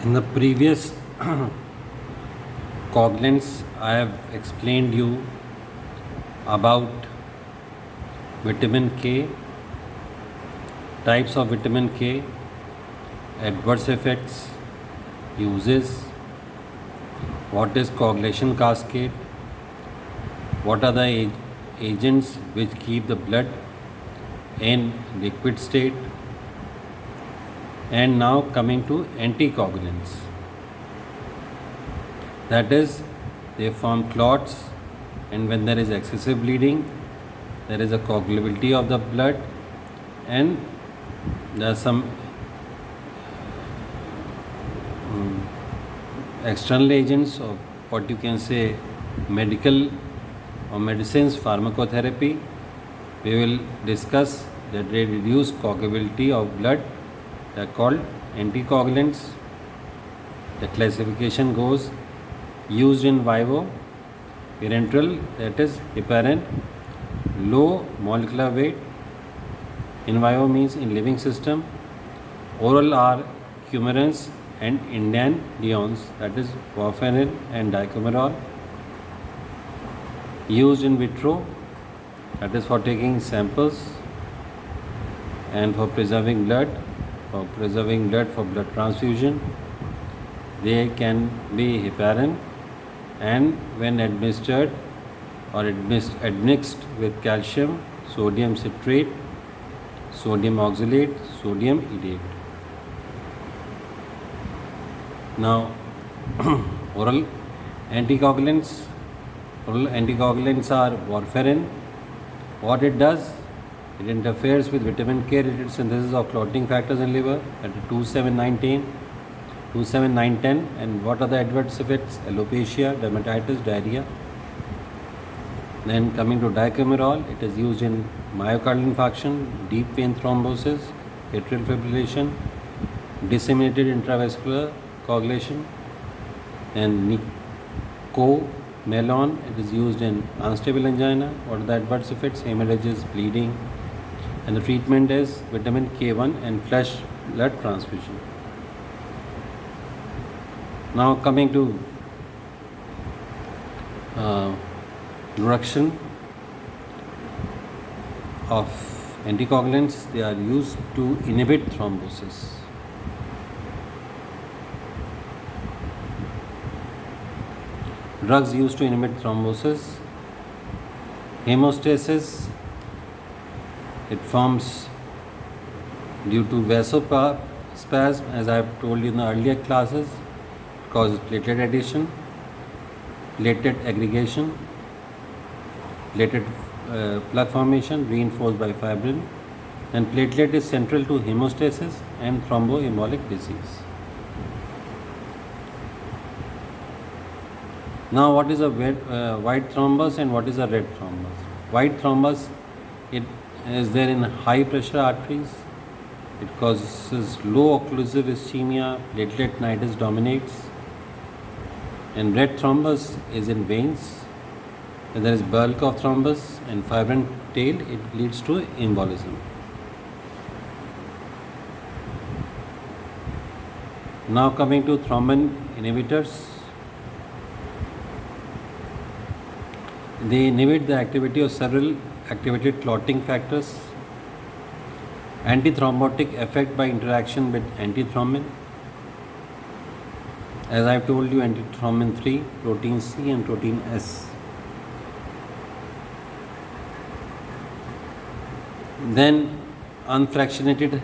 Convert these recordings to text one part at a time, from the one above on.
In the previous cognants, I have explained you about vitamin K, types of vitamin K, adverse effects, uses, what is coagulation cascade, what are the agents which keep the blood in liquid state, and now coming to anticoagulants. That is, they form clots, and when there is excessive bleeding, there is a coagulability of the blood, and there are some external agents, or what you can say medical or medicines, pharmacotherapy. We will discuss that they reduce coagulability of blood. They are called anticoagulants. The classification goes: used in vivo, parenteral, that is heparin, low molecular weight. In vivo means in living system. Oral are coumarins and indandiones, that is warfarin and dicumarol. Used in vitro, that is for taking samples and for preserving blood, for blood transfusion. They can be heparin, and when administered or admixed with calcium, sodium citrate, sodium oxalate, sodium ethate. Now, oral anticoagulants. Oral anticoagulants are warfarin. What it does, it interferes with vitamin K related synthesis of clotting factors in liver at 27910. And what are the adverse effects? Alopecia, dermatitis, diarrhea. Then coming to dicumarol, it is used in myocardial infarction, deep vein thrombosis, atrial fibrillation, disseminated intravascular coagulation. And Nicomelon, it is used in unstable angina. What are the adverse effects? Hemorrhages, bleeding. And the treatment is vitamin K1 and flesh blood transfusion. Now coming to direction of anticoagulants, they are used to inhibit thrombosis. Drugs used to inhibit thrombosis. Hemostasis, it forms due to vasospasm, as I have told you in the earlier classes. It causes platelet addition, platelet aggregation, platelet plug formation reinforced by fibrin, and platelet is central to hemostasis and thromboembolic disease. Now, what is a white thrombus and what is a red thrombus? White thrombus, it is there in high pressure arteries. It causes low occlusive ischemia, platelet nidus dominates. And red thrombus is in veins. When there is bulk of thrombus and fibrin tail, it leads to embolism. Now coming to thrombin inhibitors. They inhibit the activity of several activated clotting factors. Antithrombotic effect by interaction with antithrombin. As I have told you, antithrombin 3, protein C and protein S. Then unfractionated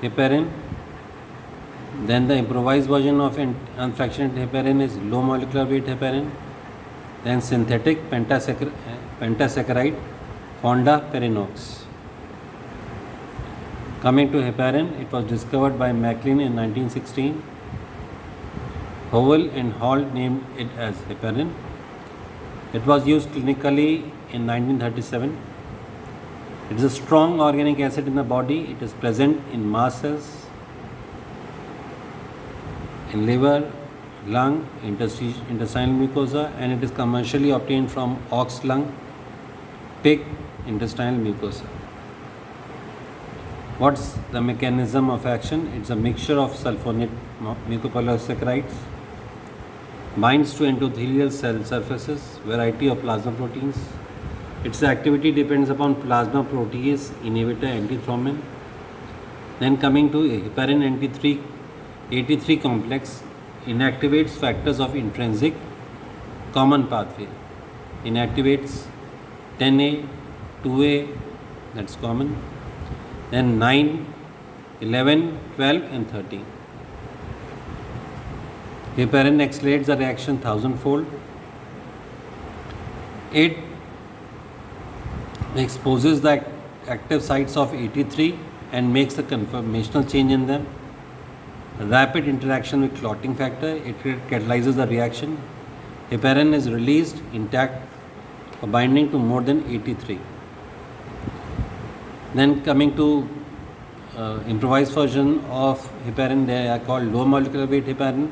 heparin. Then the improvised version of unfractionated heparin is low molecular weight heparin. Then synthetic pentasaccharide, fondaparinux. Coming to heparin, it was discovered by Maclean in 1916. Howell and Hall named it as heparin. It was used clinically in 1937. It is a strong organic acid in the body. It is present in mast cells, in liver, lung, intestinal mucosa, and it is commercially obtained from ox lung, pig, intestinal mucosa. What's the mechanism of action? It's a mixture of sulfonate mucopolysaccharides, binds to endothelial cell surfaces, variety of plasma proteins. Its activity depends upon plasma protease inhibitor antithrombin. Then coming to heparin 83 complex, inactivates factors of intrinsic common pathway. Inactivates 10A, 2A, that's common. Then 9, 11, 12 and 13. Heparin accelerates the reaction 1000-fold. It exposes the active sites of 83 and makes a conformational change in them. Rapid interaction with clotting factor, it catalyzes the reaction. Heparin is released intact or binding to more than 83. Then coming to improvised version of heparin, they are called low molecular weight heparin.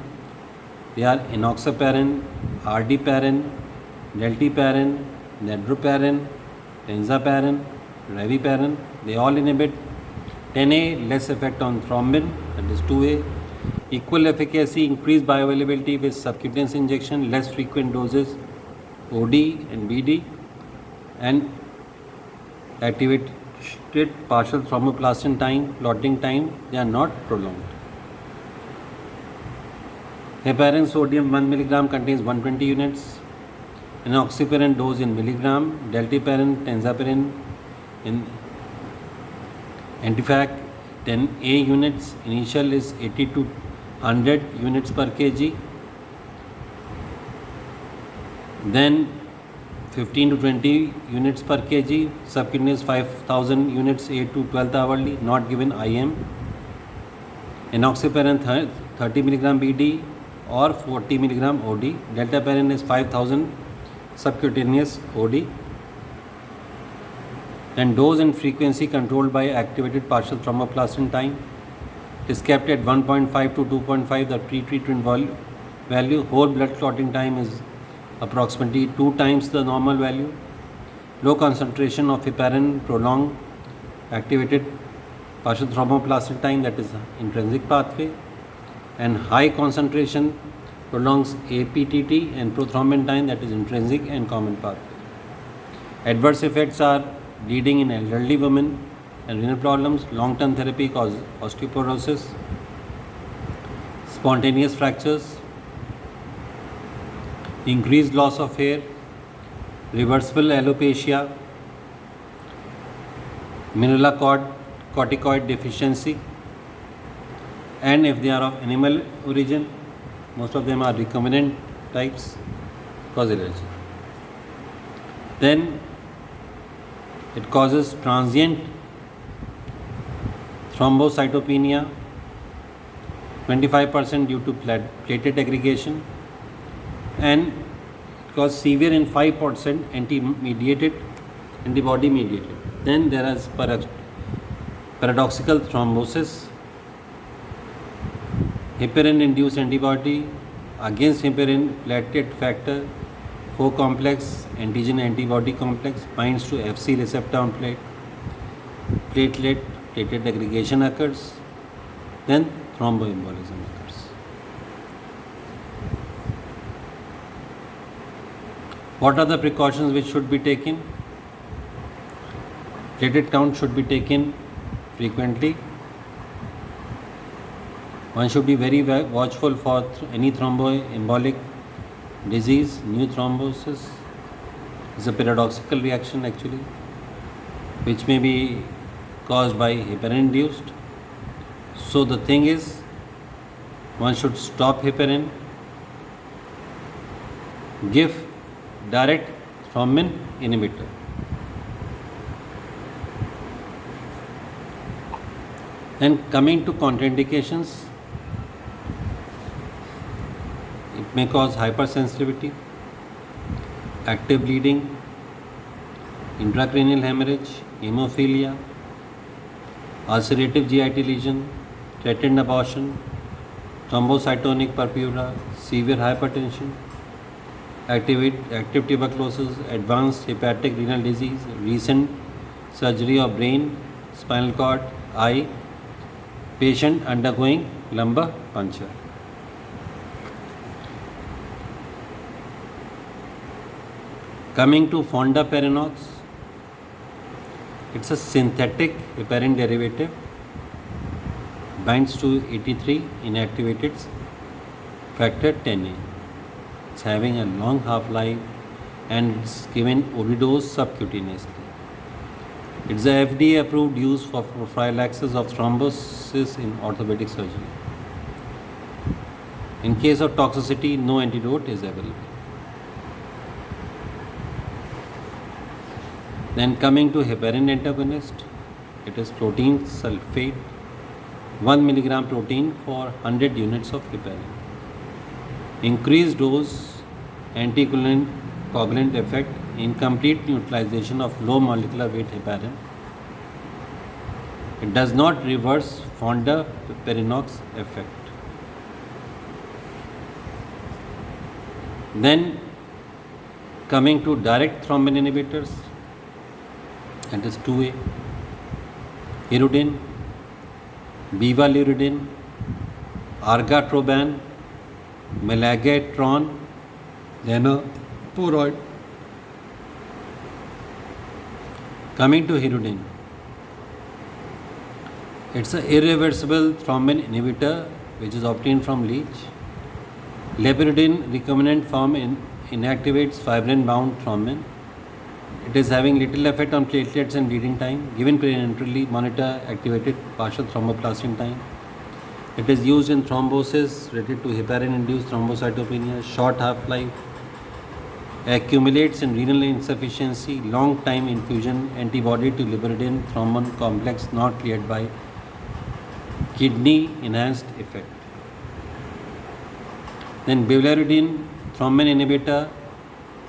They are enoxaparin, ardiparin, dalteparin, nedroparin, tenzaparin, reviparin. They all inhibit 10A, less effect on thrombin, that is 2A. Equal efficacy, increased bioavailability with subcutaneous injection, less frequent doses, OD and BD, and activated partial thromboplastin time, clotting time, they are not prolonged. Heparin sodium 1 mg contains 120 units. Enoxaparin dose in milligram. Dalteparin, tenzaparin in Antifac 10A units. Initial is 80 to 100 units per kg. Then 15 to 20 units per kg. Subcutaneous 5000 units 8 to 12th hourly, not given IM. Enoxaparin 30 mg BD or 40 mg OD. Dalteparin is 5000 subcutaneous OD. And dose and frequency controlled by activated partial thromboplastin time. It is kept at 1.5 to 2.5, the pre-treatment value. Whole blood clotting time is approximately 2 times the normal value. Low concentration of heparin prolong activated partial thromboplastin time, that is intrinsic pathway, and high concentration prolongs APTT and prothrombin time, that is intrinsic and common pathway. Adverse effects are bleeding in elderly women and renal problems. Long-term therapy causes osteoporosis, spontaneous fractures, increased loss of hair, reversible alopecia, mineralocorticoid deficiency, and if they are of animal origin, most of them are recombinant types, cause allergy. Then it causes transient thrombocytopenia, 25% due to platelet aggregation, and it causes severe in 5% antibody mediated. Then there is paradoxical thrombosis. Heparin induced antibody against heparin platelet factor 4 complex, antigen antibody complex, binds to Fc receptor on platelet aggregation occurs, then thromboembolism occurs. What are the precautions which should be taken? Platelet count should be taken frequently. One should be very watchful for any thromboembolic disease. New thrombosis is a paradoxical reaction actually, which may be caused by heparin induced. So the thing is, one should stop heparin, give direct thrombin inhibitor. Then coming to contraindications, it may cause hypersensitivity, active bleeding, intracranial hemorrhage, hemophilia, ulcerative GIT lesion, threatened abortion, thrombocytonic purpura, severe hypertension, active tuberculosis, advanced hepatic renal disease, recent surgery of brain, spinal cord, eye, patient undergoing lumbar puncture. Coming to fondaparinux, it's a synthetic heparin derivative, binds to 83, inactivates factor 10A. It's having a long half-life and it's given overdose subcutaneously. It's a FDA approved use for prophylaxis of thrombosis in orthopedic surgery. In case of toxicity, no antidote is available. Then coming to heparin antagonist, it is protein sulfate, 1 milligram protein for 100 units of heparin. Increased dose, anticoagulant effect, incomplete neutralization of low molecular weight heparin. It does not reverse fondaparinux effect. Then coming to direct thrombin inhibitors, that is 2A, hirudin, bivalirudin, argatroban, malagatron, lenaporoid. Coming to hirudin, it's an irreversible thrombin inhibitor which is obtained from leech. Lepiridine recombinant form inactivates fibrin-bound thrombin. It is having little effect on platelets and bleeding time. Given parenterally, monitor activated partial thromboplastin time. It is used in thrombosis related to heparin-induced thrombocytopenia, short half-life, accumulates in renal insufficiency, long time infusion, antibody to lepiridine thrombin complex not cleared by kidney enhanced effect. Then bivalirudin thrombin inhibitor,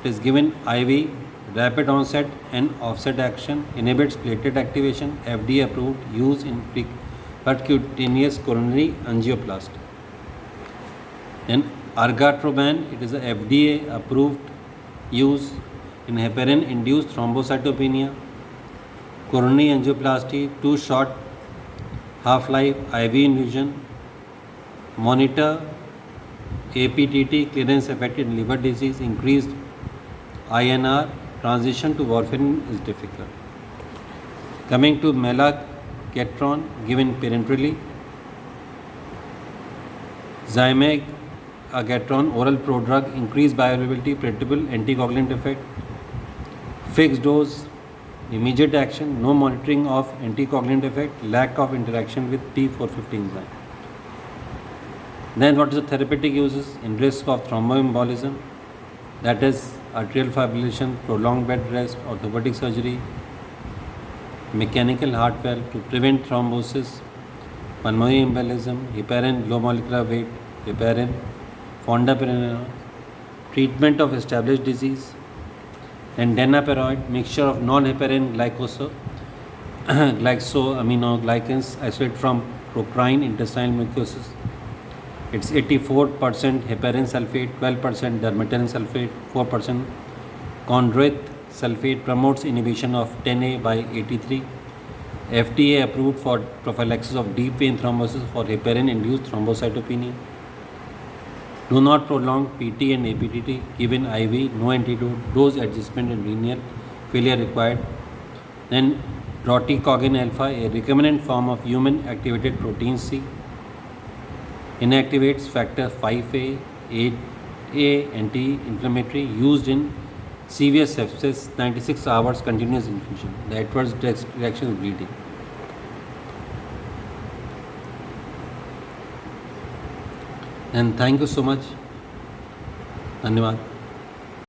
it is given IV, rapid onset and offset action, inhibits platelet activation, FDA approved, use in percutaneous coronary angioplasty. Then argatroban, it is a FDA approved use in heparin induced thrombocytopenia, coronary angioplasty, too short half-life, IV infusion, monitor APTT clearance affected liver disease, increased INR, transition to warfarin is difficult. Coming to malagatron, given parenterally, Zymeagatron oral prodrug, increased bioavailability, predictable anticoagulant effect, fixed dose, immediate action, no monitoring of anticoagulant effect, lack of interaction with P450 enzyme. Then what is the therapeutic uses in risk of thromboembolism, that is arterial fibrillation, prolonged bed rest, orthopedic surgery, mechanical heart valve to prevent thrombosis, pulmonary embolism, heparin, low molecular weight, heparin, fondaparinux, treatment of established disease, and denaperoid, mixture of non-heparin glycosaminoglycans isolate from procrine intestinal mucosis. It's 84% heparin sulfate, 12% dermatan sulfate, 4% chondroit sulfate, promotes inhibition of 10A by 83. FDA approved for prophylaxis of deep vein thrombosis for heparin-induced thrombocytopenia. Do not prolong PT and APTT, given IV, no antidote, dose adjustment and renal failure required. Then roticogen alpha, a recombinant form of human activated protein C, inactivates factor 5A, 8A anti-inflammatory, used in severe sepsis, 96 hours continuous infusion. The adverse reaction is bleeding. And thank you so much. धन्यवाद.